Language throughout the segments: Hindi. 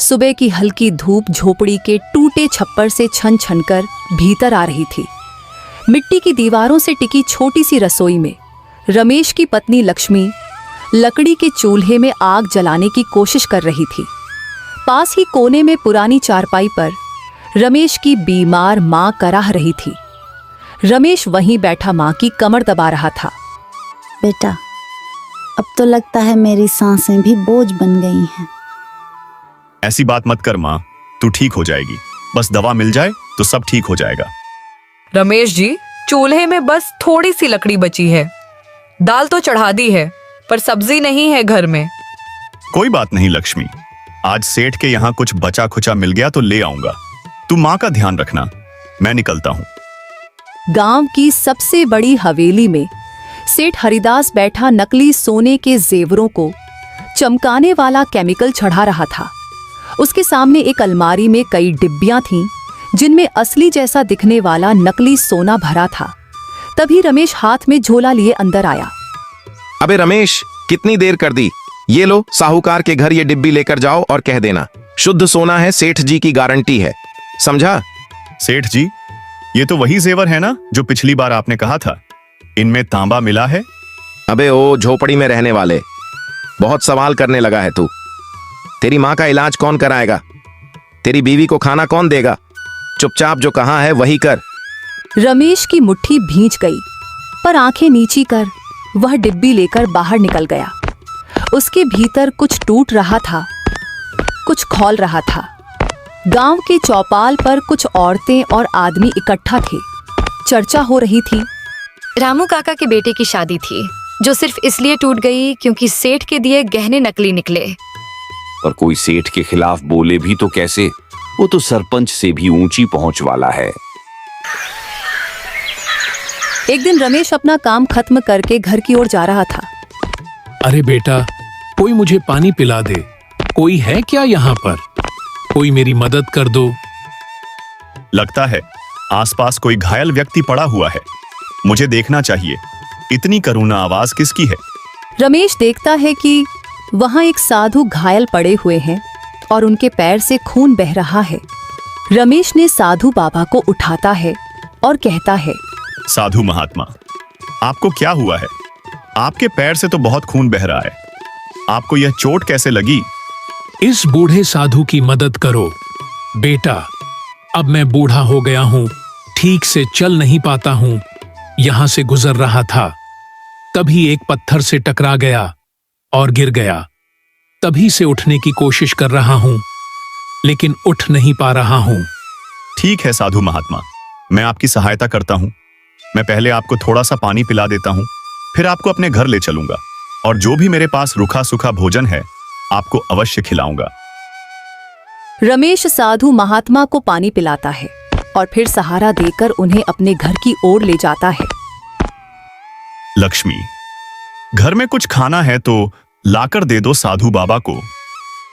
सुबह की हल्की धूप झोपड़ी के टूटे छप्पर से छन छन कर भीतर आ रही थी। मिट्टी की दीवारों से टिकी छोटी सी रसोई में रमेश की पत्नी लक्ष्मी लकड़ी के चूल्हे में आग जलाने की कोशिश कर रही थी। पास ही कोने में पुरानी चारपाई पर रमेश की बीमार मां कराह रही थी। रमेश वहीं बैठा मां की कमर दबा रहा था। बेटा, अब तो लगता है मेरी सांसें भी बोझ बन गई हैं। ऐसी बात मत कर माँ, तू ठीक हो जाएगी। बस दवा मिल जाए तो सब ठीक हो जाएगा। रमेश जी, चूल्हे में बस थोड़ी सी लकड़ी बची है। दाल तो चढ़ा दी है, पर सब्जी नहीं है घर में। कोई बात नहीं लक्ष्मी, आज सेठ के यहाँ कुछ बचा खुचा मिल गया तो ले आऊंगा। तू माँ का ध्यान रखना, मैं निकलता हूँ। गांव की सबसे बड़ी हवेली में सेठ हरिदास बैठा नकली सोने के जेवरों को चमकाने वाला केमिकल चढ़ा रहा था। उसके सामने एक अलमारी में कई डिब्बियां थीं, जिनमें असली जैसा दिखने वाला नकली सोना भरा था। तभी रमेश हाथ में झोला लिए अंदर आया। अबे रमेश, कितनी देर कर दी? ये लो, साहूकार के घर ये डिब्बी लेकर जाओ और कह देना शुद्ध सोना है, सेठ जी की गारंटी है। समझा? सेठ जी, ये तो वही जेवर है ना जो पिछली बार आपने कहा था, इनमें तांबा मिला है? अबे ओ झोपड़ी में रहने वाले, बहुत सवाल करने लगा है तू। तेरी माँ का इलाज कौन कराएगा? तेरी बीवी को खाना कौन देगा? चुपचाप जो कहा है वही कर। रमेश की मुट्ठी भींच गई, पर आंखें नीची कर वह डिब्बी लेकर बाहर निकल गया। उसके भीतर कुछ टूट रहा था, कुछ खौल रहा था। गांव के चौपाल पर कुछ औरतें और आदमी इकट्ठा थे। चर्चा हो रही थी। रामू काका के बेटे की शादी थी, जो सिर्फ इसलिए टूट गई क्योंकि सेठ के दिए गहने नकली निकले। पर कोई सेठ के खिलाफ बोले भी तो कैसे? वो तो सरपंच से भी ऊंची पहुंच वाला है। एक दिन रमेश अपना काम खत्म करके घर की ओर जा रहा था। अरे बेटा, कोई मुझे पानी पिला दे। कोई है क्या यहाँ पर? कोई मेरी मदद कर दो। लगता है आसपास कोई घायल व्यक्ति पड़ा हुआ है, मुझे देखना चाहिए। इतनी करुणा आवाज किसकी है? रमेश देखता है कि वहां एक साधु घायल पड़े हुए हैं और उनके पैर से खून बह रहा है। रमेश ने साधु बाबा को उठाता है और कहता है, साधु महात्मा, आपको क्या हुआ है? आपके पैर से तो बहुत खून बह रहा है। आपको यह चोट कैसे लगी? इस बूढ़े साधु की मदद करो बेटा। अब मैं बूढ़ा हो गया हूँ, ठीक से चल नहीं पाता हूँ। यहां से गुजर रहा था, तभी एक पत्थर से टकरा गया और गिर गया। तभी से उठने की कोशिश कर रहा हूं, लेकिन उठ नहीं पा रहा हूं। ठीक है साधु महात्मा, मैं आपकी सहायता करता हूं। मैं पहले आपको थोड़ा सा पानी पिला देता हूं, फिर आपको अपने घर ले चलूंगा और जो भी मेरे पास रूखा सूखा भोजन है आपको अवश्य खिलाऊंगा। रमेश साधु महात्मा को पानी पिलाता है और फिर सहारा देकर उन्हें अपने घर की ओर ले जाता है। लक्ष्मी, घर में कुछ खाना है तो लाकर दे दो साधु बाबा को।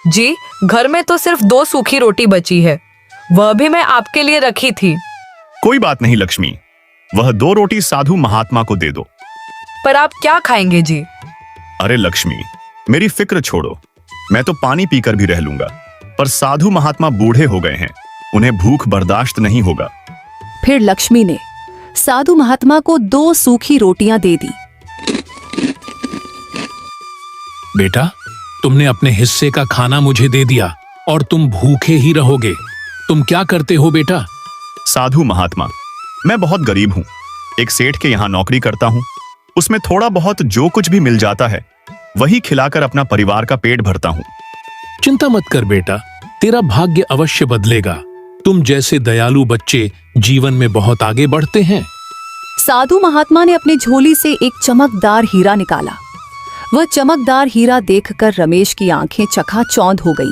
जी, घर में तो सिर्फ 2 सूखी रोटी बची है, वह भी मैं आपके लिए रखी थी। कोई बात नहीं लक्ष्मी, वह 2 रोटी साधु महात्मा को दे दो। पर आप क्या खाएंगे जी? अरे लक्ष्मी, मेरी फिक्र छोड़ो, मैं तो पानी पीकर भी रह लूंगा, पर साधु महात्मा बूढ़े हो गए हैं, उन्हें भूख बर्दाश्त नहीं होगा। फिर लक्ष्मी ने साधु महात्मा को 2 सूखी रोटियां दे दी। बेटा, तुमने अपने हिस्से का खाना मुझे दे दिया और तुम भूखे ही रहोगे। तुम क्या करते हो बेटा? साधु महात्मा, मैं बहुत गरीब हूँ, एक सेठ के यहाँ नौकरी करता हूँ। उसमें थोड़ा बहुत जो कुछ भी मिल जाता है वही खिलाकर अपना परिवार का पेट भरता हूँ। चिंता मत कर बेटा, तेरा भाग्य अवश्य बदलेगा। तुम जैसे दयालु बच्चे जीवन में बहुत आगे बढ़ते हैं। साधु महात्मा ने अपनी झोली से एक चमकदार हीरा निकाला। वह चमकदार हीरा देखकर रमेश की आंखें चकाचौंध हो गई।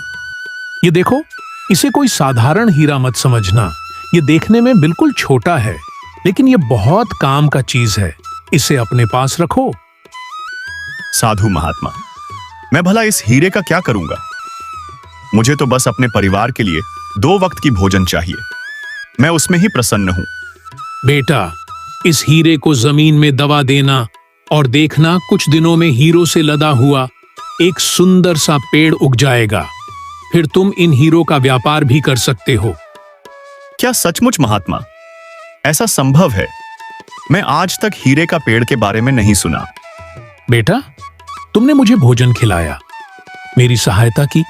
ये देखो, इसे कोई साधारण हीरा मत समझना। ये देखने में बिल्कुल छोटा है, लेकिन ये बहुत काम का चीज है। इसे अपने पास रखो। साधु महात्मा, मैं भला इस हीरे का क्या करूंगा? मुझे तो बस अपने परिवार के लिए 2 वक्त की भोजन चाहिए, मैं उसमें ही प्रसन्न हूं। बेटा, इस हीरे को जमीन में दबा देना और देखना कुछ दिनों में हीरों से लदा हुआ एक सुंदर सा पेड़ उग जाएगा। फिर तुम इन हीरो का व्यापार भी कर सकते हो। क्या सचमुच महात्मा? ऐसा संभव है? मैं आज तक हीरे का पेड़ के बारे में नहीं सुना। बेटा, तुमने मुझे भोजन खिलाया, मेरी सहायता की,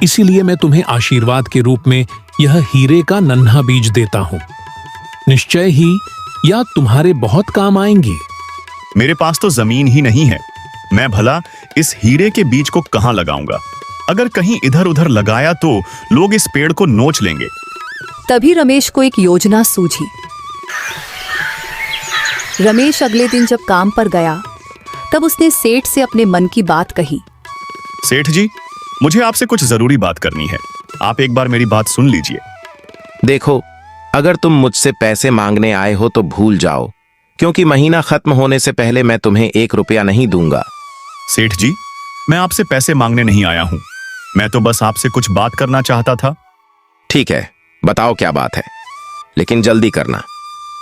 इसीलिए मैं तुम्हें आशीर्वाद के रूप में यह हीरे का नन्हा बीज देता हूं। निश्चय ही यह तुम्हारे बहुत काम आएंगी। मेरे पास तो जमीन ही नहीं है, मैं भला इस हीरे के बीज को कहां लगाऊंगा? अगर कहीं इधर उधर लगाया तो लोग इस पेड़ को नोच लेंगे। तभी रमेश को एक योजना सूझी। रमेश अगले दिन जब काम पर गया तब उसने सेठ से अपने मन की बात कही। सेठ जी, मुझे आपसे कुछ जरूरी बात करनी है, आप एक बार मेरी बात सुन लीजिए। देखो, अगर तुम मुझसे पैसे मांगने आए हो तो भूल जाओ, क्योंकि महीना खत्म होने से पहले मैं तुम्हें 1 रुपया नहीं दूंगा। सेठ जी, मैं आपसे पैसे मांगने नहीं आया हूं, मैं तो बस आपसे कुछ बात करना चाहता था। ठीक है, बताओ क्या बात है, लेकिन जल्दी करना,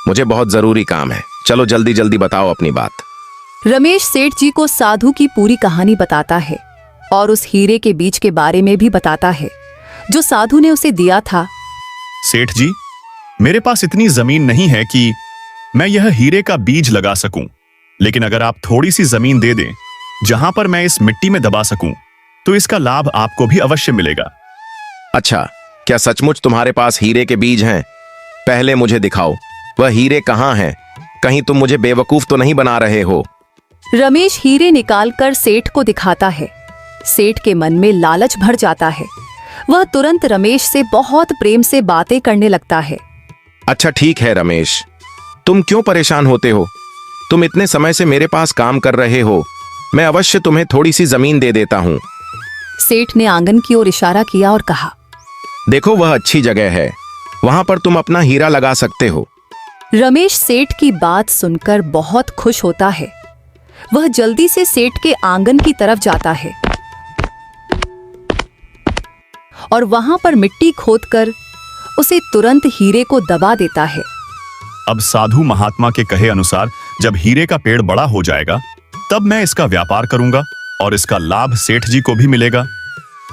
मुझे बहुत जरूरी काम है। चलो जल्दी जल्दी बताओ अपनी बात। रमेश सेठ जी को साधु की पूरी कहानी बताता है और उस हीरे के बीज के बारे में भी बताता है जो साधु ने उसे दिया था। सेठ जी, मेरे पास इतनी जमीन नहीं है कि मैं यह हीरे का बीज लगा सकूं, लेकिन अगर आप थोड़ी सी जमीन दे दें जहां पर मैं इस मिट्टी में दबा सकूं, तो इसका लाभ आपको भी अवश्य मिलेगा। अच्छा, क्या सचमुच तुम्हारे पास हीरे के बीज हैं? पहले मुझे दिखाओ, वह हीरे कहाँ हैं? कहीं तुम मुझे बेवकूफ तो नहीं बना रहे हो? रमेश हीरे निकालकर सेठ को दिखाता है। सेठ के मन में लालच भर जाता है। वह तुरंत रमेश से बहुत प्रेम से बातें करने लगता है। अच्छा ठीक है रमेश, तुम क्यों परेशान होते हो? तुम इतने समय से मेरे पास काम कर रहे हो, मैं अवश्य तुम्हें थोड़ी सी जमीन दे देता हूँ। सेठ ने आंगन की ओर इशारा किया और कहा, देखो, वह अच्छी जगह है, वहां पर तुम अपना हीरा लगा सकते हो। रमेश सेठ की बात सुनकर बहुत खुश होता है। वह जल्दी से सेठ के आंगन की तरफ जाता है और वहां पर मिट्टी खोदकर उसे तुरंत हीरे को दबा देता है। अब साधु महात्मा के कहे अनुसार जब हीरे का पेड़ बड़ा हो जाएगा, तब मैं इसका व्यापार करूंगा और इसका लाभ सेठ जी को भी मिलेगा।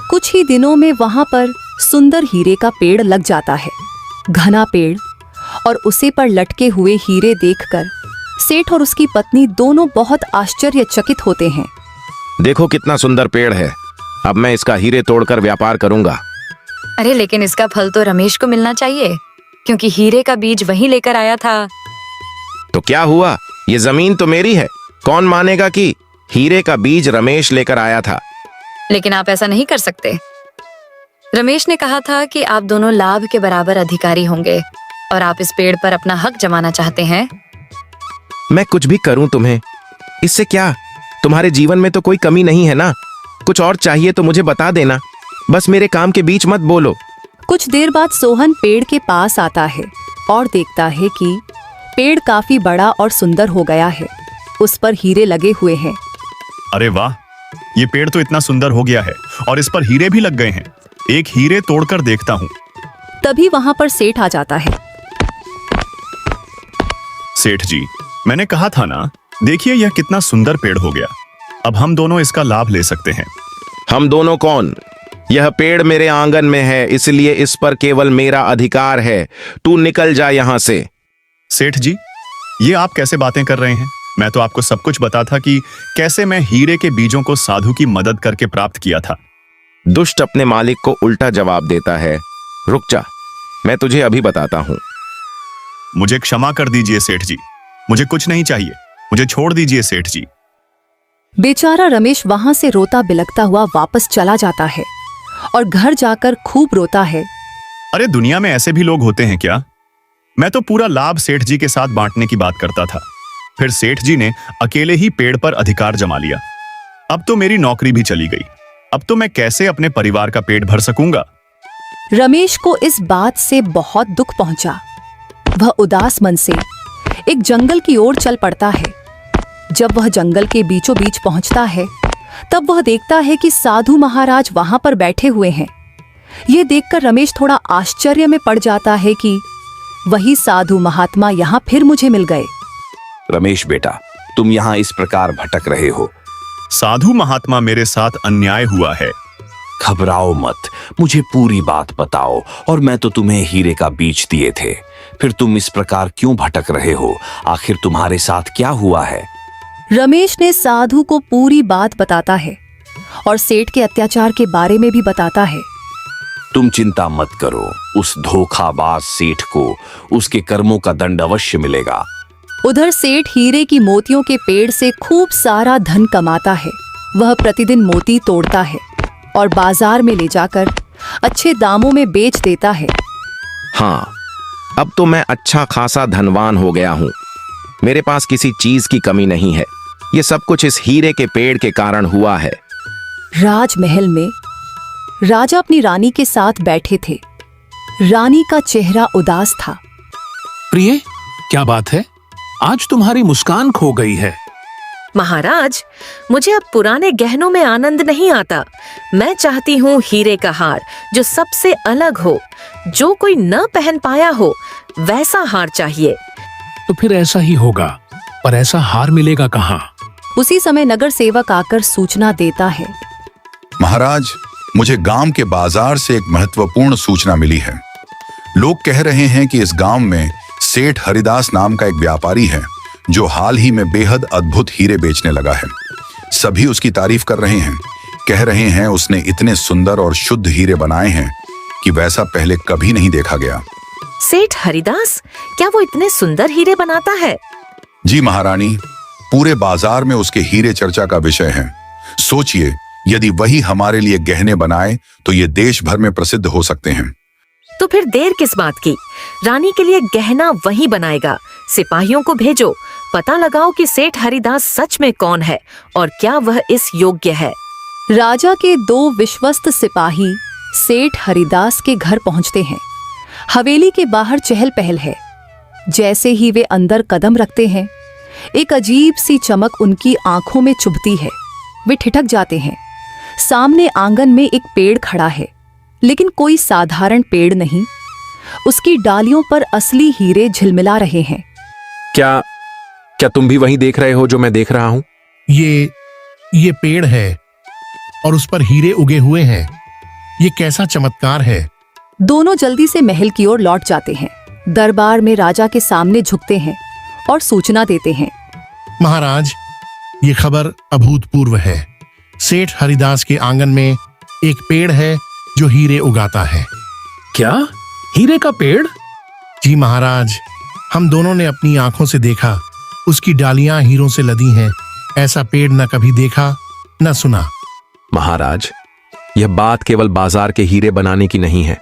कुछ ही दिनों में वहां पर सुंदर हीरे का पेड़ लग जाता है। घना पेड़ और उसे पर लटके हुए हीरे देखकर सेठ और उसकी पत्नी दोनों बहुत आश्चर्यचकित होते हैं। देखो कितना सुंदर पेड़ है, अब मैं इसका हीरे तोड़कर व्यापार करूंगा। अरे लेकिन इसका फल तो रमेश को मिलना चाहिए, क्योंकि हीरे का बीज वही लेकर आया था। तो क्या हुआ, ये जमीन तो मेरी है, कौन मानेगा कि हीरे का बीज रमेश लेकर आया था? लेकिन आप ऐसा नहीं कर सकते। रमेश ने कहा था कि आप दोनों लाभ के बराबर अधिकारी होंगे और आप इस पेड़ पर अपना हक जमाना चाहते हैं। मैं कुछ भी करूं तुम्हें, इससे क्या? तुम्हारे जीवन में तो कोई कमी नहीं है ना? कुछ और चाहिए तो मुझे बता देना, बस मेरे काम के बीच मत बोलो। कुछ देर बाद सोहन पेड़ के पास आता है और देखता है कि पेड़ काफी बड़ा और सुंदर हो गया है। उस पर हीरे लगे हुए हैं। अरे वाह, ये पेड़ तो इतना सुंदर हो गया है और इस पर हीरे भी लग गए हैं। एक हीरे तोड़कर देखता हूँ। तभी वहां पर सेठ आ जाता है। सेठ जी, मैंने कहा था ना, देखिए यह कितना सुंदर पेड़ हो गया। अब हम दोनों इसका लाभ ले सकते हैं। हम दोनों कौन? यह पेड़ मेरे आंगन में है, इसलिए इस पर केवल मेरा अधिकार है। तू निकल जा यहाँ से। सेठ जी, ये आप कैसे बातें कर रहे हैं? मैं तो आपको सब कुछ बता था कि कैसे मैं हीरे के बीजों को साधु की मदद करके प्राप्त किया था। दुष्ट अपने मालिक को उल्टा जवाब देता है। रुक जा, मैं तुझे अभी बताता हूँ। मुझे क्षमा कर दीजिए सेठ जी, मुझे कुछ नहीं चाहिए, मुझे छोड़ दीजिए सेठ जी। बेचारा रमेश वहां से रोता बिलखता हुआ वापस चला जाता है और घर जाकर खूब रोता है। अरे दुनिया में ऐसे भी लोग होते हैं क्या? मैं तो पूरा लाभ सेठ जी के साथ बांटने की बात करता था, फिर सेठ जी ने अकेले ही पेड़ पर अधिकार जमा लिया। अब तो मेरी नौकरी भी चली गई। अब तो मैं कैसे अपने परिवार का पेट भर सकूंगा? रमेश को इस बात से बहुत दुख पहुंचा। वह उदास मन से एक जंगल की ओर चल पड़ता है। जब वह जंगल के बीचों बीच पहुंचता है, तब वह देखता है कि साधु महाराज वहां पर बैठे हुए हैं। यह देखकर रमेश थोड़ा आश्चर्य में पड़ जाता है कि वही साधु महात्मा यहाँ फिर मुझे मिल गए। रमेश बेटा, तुम यहाँ इस प्रकार भटक रहे हो। साधु महात्मा, मेरे साथ अन्याय हुआ है। घबराओ मत, मुझे पूरी बात बताओ। और मैं तो तुम्हें हीरे का बीज दिए थे, फिर तुम इस प्रकार क्यों भटक रहे हो? आखिर तुम्हारे साथ क्या हुआ है? रमेश ने साधु को पूरी बात बताता है और सेठ के अत्याचार के बारे में भी बताता है। तुम चिंता मत करो, उस धोखाबाज सेठ को उसके कर्मों का दंड अवश्य मिलेगा। उधर सेठ हीरे की मोतियों के पेड़ से खूब सारा धन कमाता है। वह प्रतिदिन मोती तोड़ता है और बाजार में ले जाकर अच्छे दामों में बेच देता है। हाँ, अब तो मैं अच्छा खासा धनवान हो गया हूँ। मेरे पास किसी चीज की कमी नहीं है। ये सब कुछ इस हीरे के पेड़ के कारण हुआ है। राजमहल में राजा अपनी रानी के साथ बैठे थे। रानी का चेहरा उदास था। प्रिय, क्या बात है? आज तुम्हारी मुस्कान खो गई है। महाराज, मुझे अब पुराने गहनों में आनंद नहीं आता। मैं चाहती हूँ हीरे का हार जो सबसे अलग हो, जो कोई न पहन पाया हो, वैसा हार चाहिए। तो फिर ऐसा ही होगा, पर ऐसा हार मिलेगा कहाँ? उसी समय नगर सेवक आकर सूचना देता है। महाराज, मुझे गांव के बाजार से एक महत्वपूर्ण सूचना मिली है। लोग कह रहे हैं कि इस गांव में सेठ हरिदास नाम का एक व्यापारी है जो हाल ही में बेहद अद्भुत हीरे बेचने लगा है। सभी उसकी तारीफ कर रहे हैं। कह रहे हैं उसने इतने सुंदर और शुद्ध हीरे बनाए हैं कि वैसा पहले कभी नहीं देखा गया। सेठ हरिदास, क्या वो इतने सुंदर हीरे बनाता है? जी महारानी, पूरे बाजार में उसके हीरे चर्चा का विषय है। सोचिए, यदि वही हमारे लिए गहने बनाए तो ये देश भर में प्रसिद्ध हो सकते हैं। तो फिर देर किस बात की? रानी के लिए गहना वही बनाएगा। सिपाहियों को भेजो, पता लगाओ कि सेठ हरिदास सच में कौन है और क्या वह इस योग्य है। राजा के 2 विश्वस्त सिपाही सेठ हरिदास के घर पहुंचते हैं। हवेली के बाहर चहल पहल है। जैसे ही वे अंदर कदम रखते हैं, एक अजीब सी चमक उनकी आंखों में चुभती है। वे ठिठक जाते हैं। सामने आंगन में एक पेड़ खड़ा है, लेकिन कोई साधारण पेड़ नहीं। उसकी डालियों पर असली हीरे झिलमिला रहे हैं। क्या तुम भी वही देख रहे हो जो मैं देख रहा हूँ? ये पेड़ है और उस पर हीरे उगे हुए हैं। ये कैसा चमत्कार है। दोनों जल्दी से महल की ओर लौट जाते हैं। दरबार में राजा के सामने झुकते हैं और सूचना देते हैं। महाराज, ये खबर अभूतपूर्व है। सेठ हरिदास के आंगन में एक पेड़ है जो हीरे उगाता है। क्या? हीरे का पेड़? जी महाराज, हम दोनों ने अपनी आंखों से देखा। उसकी डालियां हीरों से लदी हैं। ऐसा पेड़ न कभी देखा न सुना। महाराज, यह बात केवल बाजार के हीरे बनाने की नहीं है।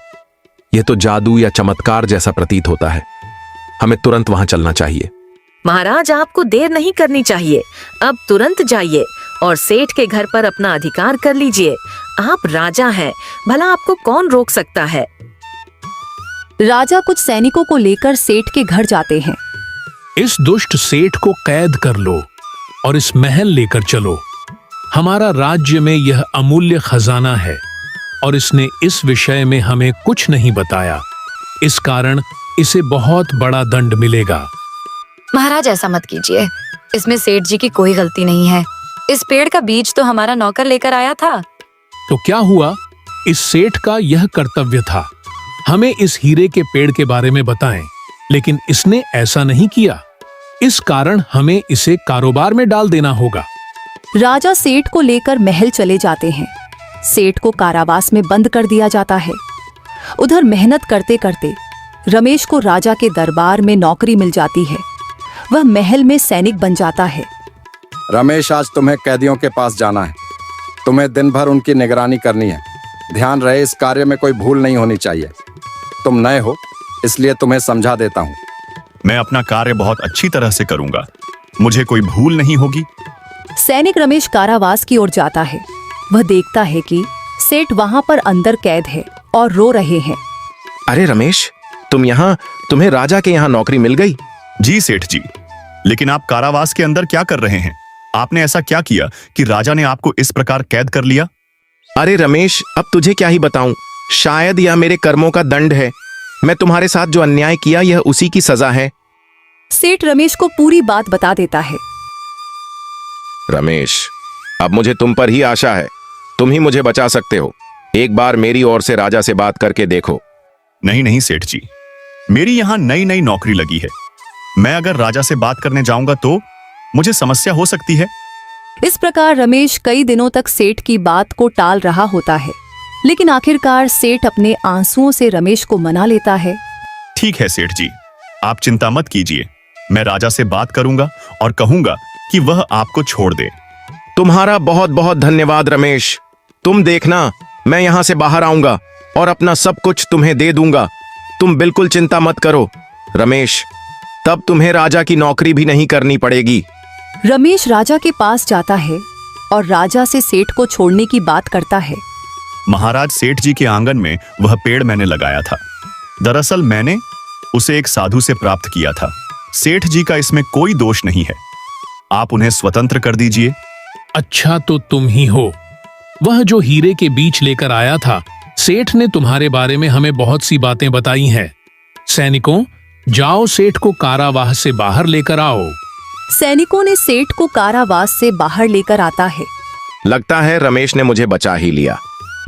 यह तो जादू या चमत्कार जैसा प्रतीत होता है। हमें तुरंत वहां चलना चाहिए। महाराज, आपको देर नहीं करनी चाहिए। अब तुरंत जाइए और सेठ के घर पर अपना अधिकार कर लीजिए। आप राजा हैं, भला आपको कौन रोक सकता है। राजा कुछ सैनिकों को लेकर सेठ के घर जाते हैं। इस दुष्ट सेठ को कैद कर लो और इस महल लेकर चलो। हमारा राज्य में यह अमूल्य खजाना है और इसने इस विषय में हमें कुछ नहीं बताया। इस कारण इसे बहुत बड़ा दंड मिलेगा। महाराज, ऐसा मत कीजिए। इसमें सेठ जी की कोई गलती नहीं है। इस पेड़ का बीज तो हमारा नौकर लेकर आया था। तो क्या हुआ? इस सेठ का यह कर्तव्य था हमें इस हीरे के पेड़ के बारे में बताएं, लेकिन इसने ऐसा नहीं किया। इस कारण हमें इसे कारोबार में डाल देना होगा। राजा सेठ को लेकर महल चले जाते हैं। सेठ को कारावास में बंद कर दिया जाता है। उधर मेहनत करते करते रमेश को राजा के दरबार में नौकरी मिल जाती है। वह महल में सैनिक बन जाता है। रमेश, आज तुम्हें कैदियों के पास जाना है। तुम्हें दिन भर उनकी निगरानी करनी है। ध्यान रहे, इस कार्य में कोई भूल नहीं होनी चाहिए। तुम नए हो, इसलिए तुम्हें समझा देता हूँ। मैं अपना कार्य बहुत अच्छी तरह से करूंगा। मुझे कोई भूल नहीं होगी। सैनिक रमेश कारावास की ओर जाता है। वह देखता है कि सेठ वहां पर अंदर कैद है और रो रहे हैं। अरे रमेश, तुम्हें राजा के यहाँ नौकरी मिल गई? जी सेठ जी, लेकिन आप कारावास के अंदर क्या कर रहे हैं? आपने ऐसा क्या किया कि राजा ने आपको इस प्रकार कैद कर लिया? अरे रमेश, अब तुझे क्या ही बताऊं। शायद यह मेरे कर्मों का दंड है। मैं तुम्हारे साथ जो अन्याय किया, यह उसी की सजा है। सेठ रमेश को पूरी बात बता देता है। रमेश, अब मुझे तुम पर ही आशा है। तुम ही मुझे बचा सकते हो। एक बार मेरी ओर से राजा से बात करके देखो। नहीं नहीं सेठ जी, मेरी यहां नई नई नौकरी लगी है। मैं अगर राजा से बात करने जाऊंगा तो मुझे समस्या हो सकती है। इस प्रकार रमेश कई दिनों तक सेठ की बात को टाल रहा होता है, लेकिन आखिरकार सेठ अपने आंसुओं से रमेश को मना लेता है। ठीक है सेठ जी, आप चिंता मत कीजिए। मैं राजा से बात करूंगा और कहूंगा कि वह आपको छोड़ दे। तुम्हारा बहुत बहुत धन्यवाद रमेश। तुम देखना, मैं यहां से बाहर आऊंगा और अपना सब कुछ तुम्हें दे दूंगा। तुम बिल्कुल चिंता मत करो रमेश, तब तुम्हें राजा की नौकरी भी नहीं करनी पड़ेगी। रमेश राजा के पास जाता है और राजा से सेठ को छोड़ने की बात करता है। महाराज, सेठ जी के आंगन में वह पेड़ मैंने लगाया था। दरअसल मैंने उसे एक साधु से प्राप्त किया था। सेठ जी का इसमें कोई दोष नहीं है। आप उन्हें स्वतंत्र कर दीजिए। अच्छा तो तुम ही हो वह जो हीरे के बीच लेकर आया था। सेठ ने तुम्हारे बारे में हमें बहुत सी बातें बताई हैं। सैनिकों, जाओ सेठ को कारावास से बाहर लेकर आओ। सैनिकों ने सेठ को कारावास से बाहर लेकर आता है। लगता है रमेश ने मुझे बचा ही लिया।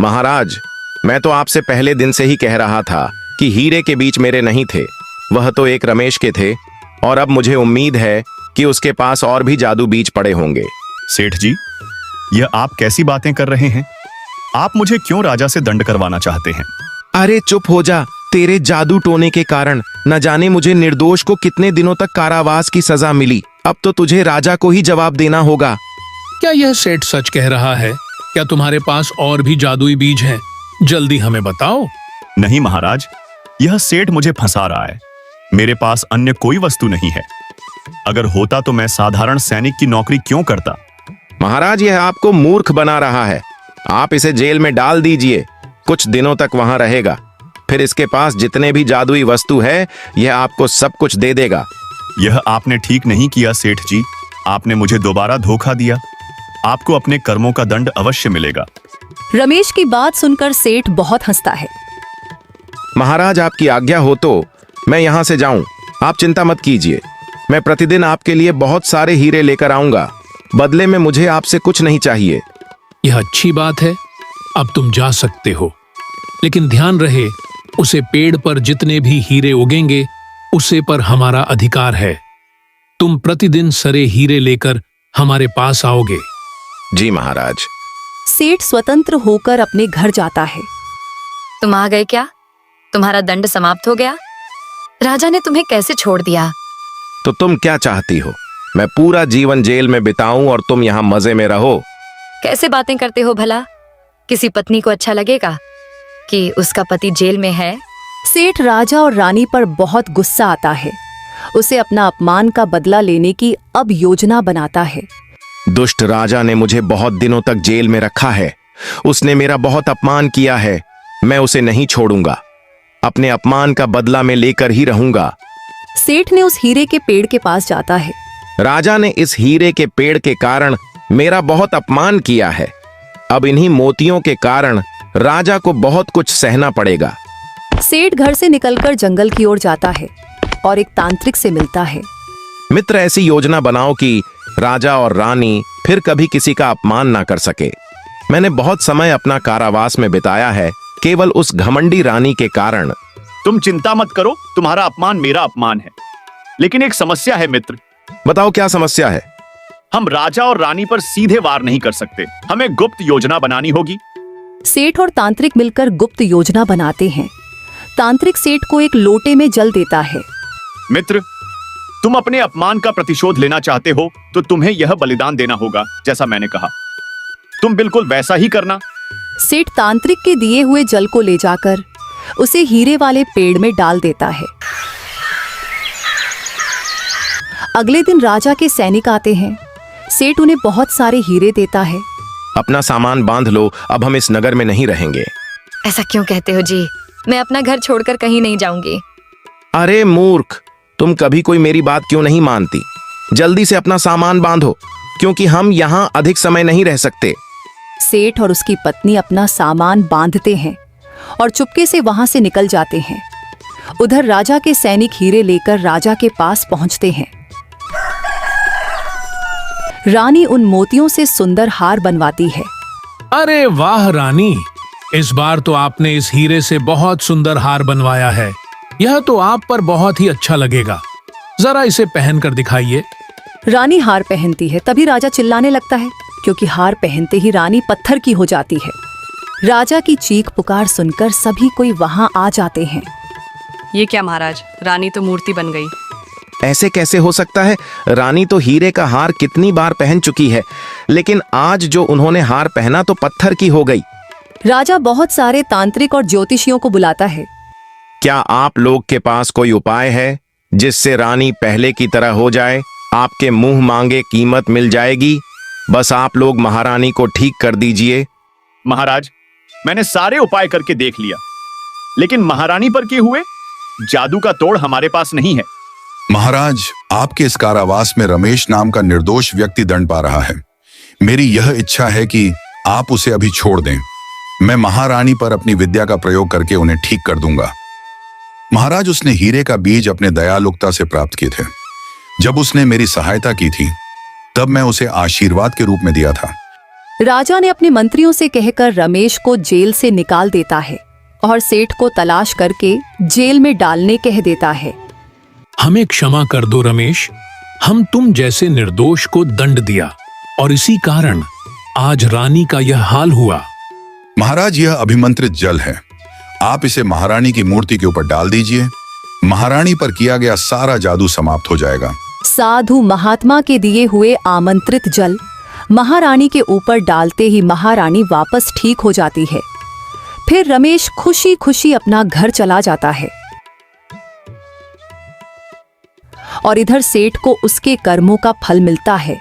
महाराज, मैं तो आपसे पहले दिन से ही कह रहा था कि हीरे के बीच मेरे नहीं थे, वह तो एक रमेश के थे, और अब मुझे उम्मीद है कि उसके पास और भी जादू बीज पड़े होंगे। सेठ जी, यह आप कैसी बातें कर रहे हैं? आप मुझे क्यों राजा से दंड करवाना चाहते हैं? अरे चुप हो जा। तेरे जादू टोने के कारण न जाने मुझे निर्दोष को कितने दिनों तक कारावास की सजा मिली। अब तो तुझे राजा को ही जवाब देना होगा। क्या यह सेठ सच कह रहा है? क्या तुम्हारे पास और भी जादुई बीज हैं? जल्दी हमें बताओ। नहीं महाराज, यह सेठ मुझे फंसा रहा है। मेरे पास अन्य कोई वस्तु नहीं है। अगर होता तो मैं साधारण सैनिक की नौकरी क्यों करता? महाराज, यह आपको मूर्ख बना रहा है। आप इसे जेल में डाल दीजिए, कुछ दिनों तक वहां रहेगा। फिर इसके पास जितने भी जादुई वस्तु है, यह आपको सब कुछ दे देगा। यह आपने ठीक नहीं किया सेठ जी। आपने मुझे दोबारा धोखा दिया। आपको अपने कर्मों का दंड अवश्य मिलेगा। रमेश की बात सुनकर सेठ बहुत हंसता है। महाराज, आपकी आज्ञा हो तो मैं यहां से जाऊं। आप चिंता मत कीजिए। मैं प्रतिदिन आपके लिए बहुत सारे हीरे लेकर आऊंगा। बदले में मुझे आपसे कुछ नहीं चाहिए। यह अच्छी बात है, अब तुम जा सकते हो। लेकिन ध्यान रहे, उसे पेड़ पर जितने भी हीरे उगेंगे उसे पर हमारा अधिकार है। तुम प्रतिदिन सरे हीरे लेकर हमारे पास आओगे। जी महाराज। सेठ स्वतंत्र होकर अपने घर जाता है। तुम आ गए क्या? तुम्हारा दंड समाप्त हो गया? राजा ने तुम्हें कैसे छोड़ दिया? तो तुम क्या चाहती हो? मैं पूरा जीवन जेल में बिताऊं और तुम यहाँ मजे में रहो? कैसे बातें करते हो भला? किसी पत्नी को अच्छा लगेगा कि उसका पति जेल में है? सेठ राजा और रानी पर बहुत गुस्सा आता है। उसे अपना अपमान का बदला लेने की अब योजना बनाता है। दुष्ट राजा ने मुझे बहुत दिनों तक जेल में रखा है। उसने मेरा बहुत अपमान किया है। मैं उसे नहीं छोड़ूंगा। अपने अपमान का बदला मैं लेकर ही रहूंगा। सेठ ने उस हीरे के पेड़ के पास जाता है। राजा ने इस हीरे के पेड़ के कारण मेरा बहुत अपमान किया है। अब इन्हीं मोतियों के कारण राजा को बहुत कुछ सहना पड़ेगा। सेठ घर से निकलकर जंगल की ओर जाता है और एक तांत्रिक से मिलता है। मित्र, ऐसी योजना बनाओ कि राजा और रानी फिर कभी किसी का अपमान ना कर सके। मैंने बहुत समय अपना कारावास में बिताया है, केवल उस घमंडी रानी के कारण। तुम चिंता मत करो, तुम्हारा अपमान मेरा अपमान है। लेकिन एक समस्या है मित्र। बताओ क्या समस्या है? हम राजा और रानी पर सीधे वार नहीं कर सकते। हमें गुप्त योजना बनानी होगी। सेठ और तांत्रिक मिलकर गुप्त योजना बनाते हैं। तांत्रिक सेठ को एक लोटे में जल देता है। मित्र, तुम अपने अपमान का प्रतिशोध लेना चाहते हो तो तुम्हें यह बलिदान देना होगा, जैसा मैंने कहा। तुम बिल्कुल वैसा ही करना। सेठ तांत्रिक के दिए हुए जल को ले जाकर उसे हीरे वाले पेड़ में डाल देता है। अगले दिन राजा के सैनिक आते हैं। सेठ उन्हें बहुत सारे हीरे देता है। अपना सामान बांध लो, अब हम इस नगर में नहीं रहेंगे। ऐसा क्यों कहते हो जी? मैं अपना घर छोड़कर कहीं नहीं जाऊंगी। अरे मूर्ख, तुम कभी कोई मेरी बात क्यों नहीं मानती? जल्दी से अपना सामान बांधो, क्योंकि हम यहाँ अधिक समय नहीं रह सकते। सेठ और उसकी पत्नी अपना सामान बांधते हैं और चुपके से वहां से निकल जाते हैं। उधर राजा के सैनिक हीरे लेकर राजा के पास पहुंचते हैं। रानी उन मोतियों से सुंदर हार बनवाती है। अरे वाह रानी, इस बार तो आपने इस हीरे से बहुत सुंदर हार बनवाया है। यह तो आप पर बहुत ही अच्छा लगेगा। जरा इसे पहन कर दिखाइए। रानी हार पहनती है तभी राजा चिल्लाने लगता है, क्योंकि हार पहनते ही रानी पत्थर की हो जाती है। राजा की चीख पुकार सुनकर सभी कोई वहां आ जाते हैं। ये क्या महाराज, रानी तो मूर्ति बन गई। ऐसे कैसे हो सकता है? रानी तो हीरे का हार कितनी बार पहन चुकी है, लेकिन आज जो उन्होंने हार पहना तो पत्थर की हो गई। राजा बहुत सारे तांत्रिक और ज्योतिषियों को बुलाता है। क्या आप लोग के पास कोई उपाय है जिससे रानी पहले की तरह हो जाए? आपके मुंह मांगे कीमत मिल जाएगी। बस आप लोग महारानी को ठीक कर दीजिए। महाराज, मैंने सारे उपाय करके देख लिया, लेकिन महारानी पर किए हुए जादू का तोड़ हमारे पास नहीं है। महाराज, आपके इस कारावास में रमेश नाम का निर्दोष व्यक्ति दंड पा रहा है। मेरी यह इच्छा है कि आप उसे अभी छोड़ दें। मैं महारानी पर अपनी विद्या का प्रयोग करके उन्हें ठीक कर दूंगा। महाराज, उसने हीरे का बीज अपने दयालुकता से प्राप्त किए थे। जब उसने मेरी सहायता की थी तब मैं उसे आशीर्वाद के रूप में दिया था। राजा ने अपने मंत्रियों से कहकर रमेश को जेल से निकाल देता है और सेठ को तलाश करके जेल में डालने कह देता है। हमें क्षमा कर दो रमेश, हम तुम जैसे निर्दोष को दंड दिया और इसी कारण आज रानी का यह हाल हुआ। महाराज, यह अभिमंत्रित जल है। आप इसे महारानी की मूर्ति के ऊपर डाल दीजिए। महारानी पर किया गया सारा जादू समाप्त हो जाएगा। साधु महात्मा के दिए हुए आमंत्रित जल महारानी के ऊपर डालते ही महारानी वापस ठीक हो जाती है। फिर रमेश खुशी खुशी अपना घर चला जाता है और इधर सेठ को उसके कर्मों का फल मिलता है।